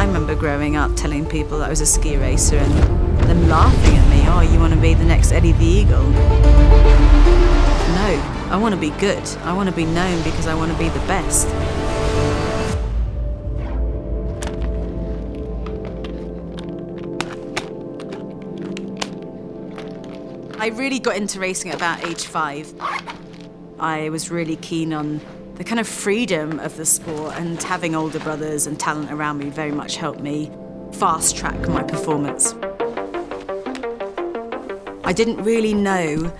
I remember growing up telling people that I was a ski racer and them laughing at me. Oh, you want to be the next Eddie the Eagle? No, I want to be good. I want to be known because I want to be the best. I really got into racing at about age 5. I was really keen on the kind of freedom of the sport, and having older brothers and talent around me very much helped me fast track my performance. I didn't really know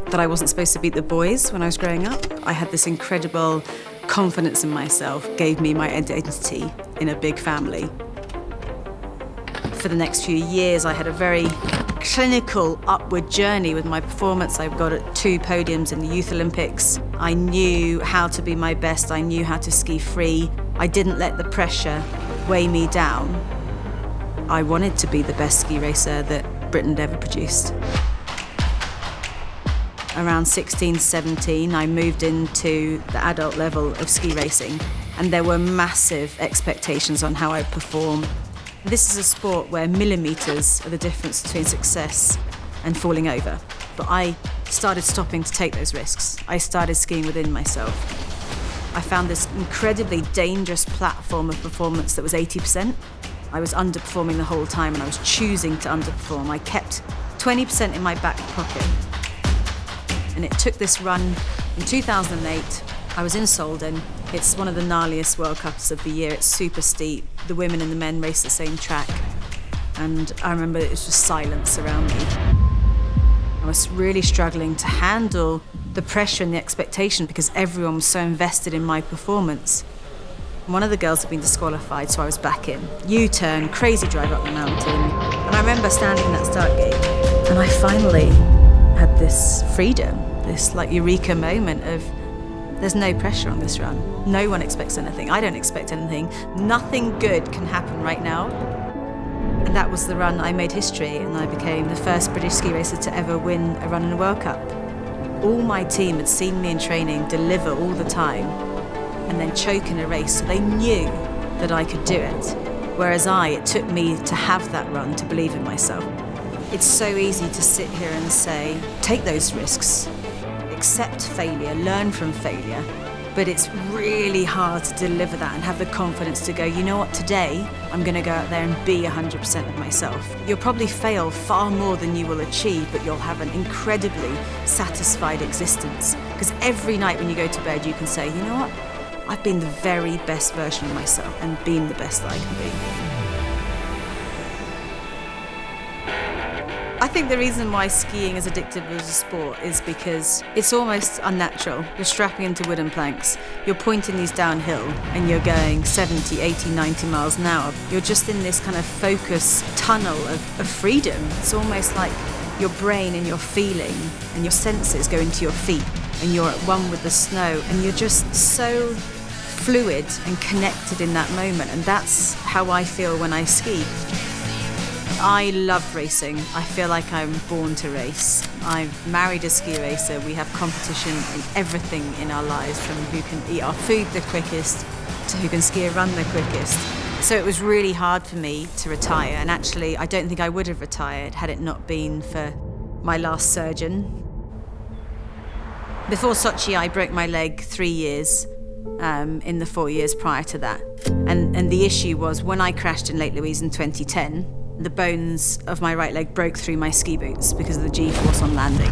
that I wasn't supposed to beat the boys when I was growing up. I had this incredible confidence in myself, gave me my identity in a big family. For the next few years, I had a very clinical upward journey with my performance. I got 2 podiums in the Youth Olympics. I knew how to be my best. I knew how to ski free. I didn't let the pressure weigh me down. I wanted to be the best ski racer that Britain had ever produced. Around 16, 17, I moved into the adult level of ski racing, and there were massive expectations on how I'd perform. This is a sport where millimetres are the difference between success and falling over. But I started stopping to take those risks. I started skiing within myself. I found this incredibly dangerous platform of performance that was 80%. I was underperforming the whole time, and I was choosing to underperform. I kept 20% in my back pocket. And it took this run in 2008. I was in Solden. It's one of the gnarliest World Cups of the year. It's super steep. The women and the men race the same track. And I remember it was just silence around me. I was really struggling to handle the pressure and the expectation because everyone was so invested in my performance. One of the girls had been disqualified, so I was back in. U-turn, crazy drive up the mountain. And I remember standing in that start gate, and I finally had this freedom, this like eureka moment of, there's no pressure on this run. No one expects anything. I don't expect anything. Nothing good can happen right now. And that was the run. I made history, and I became the first British ski racer to ever win a run in a World Cup. All my team had seen me in training deliver all the time and then choke in a race, so they knew that I could do it. Whereas it took me to have that run to believe in myself. It's so easy to sit here and say, take those risks, accept failure, learn from failure, but it's really hard to deliver that and have the confidence to go, you know what, today I'm going to go out there and be 100% of myself. You'll probably fail far more than you will achieve, but you'll have an incredibly satisfied existence. Because every night when you go to bed, you can say, you know what, I've been the very best version of myself and been the best that I can be. I think the reason why skiing is addictive as a sport is because it's almost unnatural. You're strapping into wooden planks, you're pointing these downhill, and you're going 70, 80, 90 miles an hour. You're just in this kind of focus tunnel of freedom. It's almost like your brain and your feeling and your senses go into your feet, and you're at one with the snow, and you're just so fluid and connected in that moment. And that's how I feel when I ski. I love racing. I feel like I'm born to race. I've married a ski racer. We have competition in everything in our lives, from who can eat our food the quickest to who can ski a run the quickest. So it was really hard for me to retire, and actually I don't think I would have retired had it not been for my last surgeon. Before Sochi, I broke my leg 3 years in the 4 years prior to that. And the issue was, when I crashed in Lake Louise in 2010, the bones of my right leg broke through my ski boots because of the G-force on landing.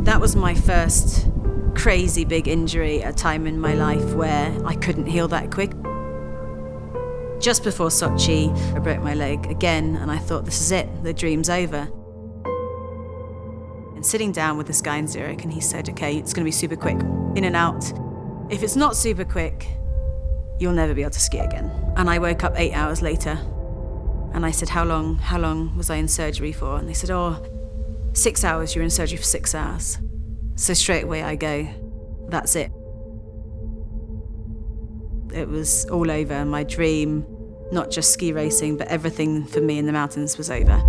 That was my first crazy big injury at a time in my life where I couldn't heal that quick. Just before Sochi, I broke my leg again, and I thought, this is it, the dream's over. And sitting down with this guy in Zurich, and he said, okay, it's going to be super quick, in and out. If it's not super quick, you'll never be able to ski again. And I woke up 8 hours later. And I said, how long was I in surgery for? And they said, 6 hours, you're in surgery for 6 hours. So straight away I go, that's it. It was all over. My dream, not just ski racing, but everything for me in the mountains was over.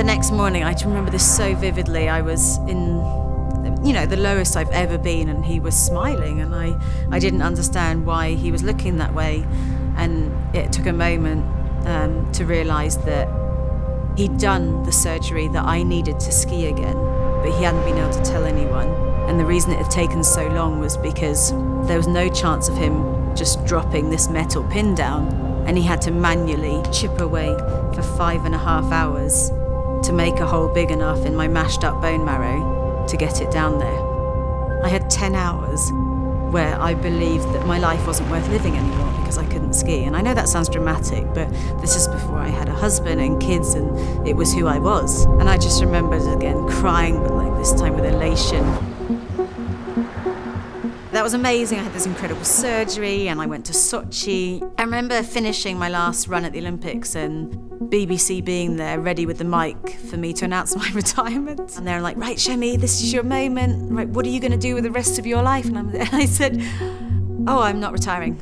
The next morning, I remember this so vividly. I was in, the lowest I've ever been, and he was smiling, and I didn't understand why he was looking that way. And it took a moment to realise that he'd done the surgery that I needed to ski again, but he hadn't been able to tell anyone. And the reason it had taken so long was because there was no chance of him just dropping this metal pin down, and he had to manually chip away for 5.5 hours to make a hole big enough in my mashed up bone marrow to get it down there. I had 10 hours where I believed that my life wasn't worth living anymore because I couldn't ski. And I know that sounds dramatic, but this is before I had a husband and kids, and it was who I was. And I just remembered again crying, but like this time with elation. That was amazing. I had this incredible surgery and I went to Sochi. I remember finishing my last run at the Olympics and BBC being there ready with the mic for me to announce my retirement. And they're like, right, Chemmy, this is your moment. Right, what are you going to do with the rest of your life? And I said, oh, I'm not retiring.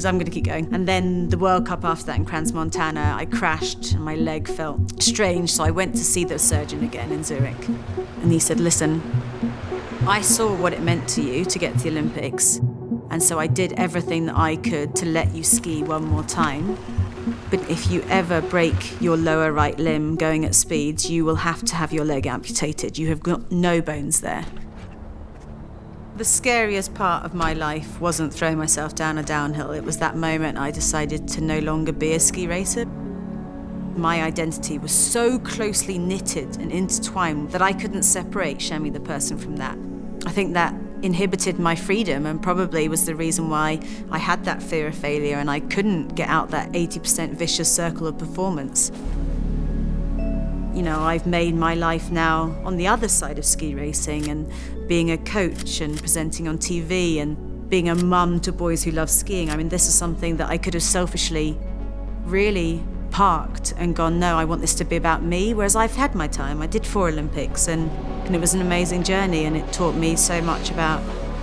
I'm going to keep going. And then the World Cup after that in Crans Montana, I crashed and my leg felt strange. So I went to see the surgeon again in Zurich. And he said, listen, I saw what it meant to you to get to the Olympics. And so I did everything that I could to let you ski one more time. But if you ever break your lower right limb going at speeds, you will have to have your leg amputated. You have got no bones there. The scariest part of my life wasn't throwing myself down a downhill. It was that moment I decided to no longer be a ski racer. My identity was so closely knitted and intertwined that I couldn't separate Chemmy the person from that. I think that inhibited my freedom and probably was the reason why I had that fear of failure and I couldn't get out that 80% vicious circle of performance. I've made my life now on the other side of ski racing and being a coach and presenting on TV and being a mum to boys who love skiing. I mean, this is something that I could have selfishly really parked and gone, no, I want this to be about me, whereas I've had my time. I did 4 Olympics and it was an amazing journey and it taught me so much about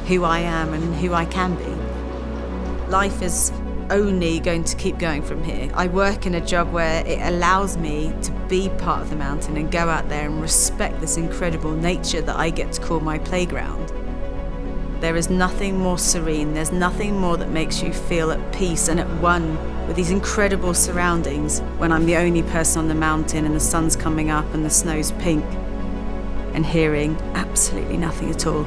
who I am and who I can be. Life is only going to keep going from here. I work in a job where it allows me to be part of the mountain and go out there and respect this incredible nature that I get to call my playground. There is nothing more serene, there's nothing more that makes you feel at peace and at one with these incredible surroundings when I'm the only person on the mountain and the sun's coming up and the snow's pink and hearing absolutely nothing at all.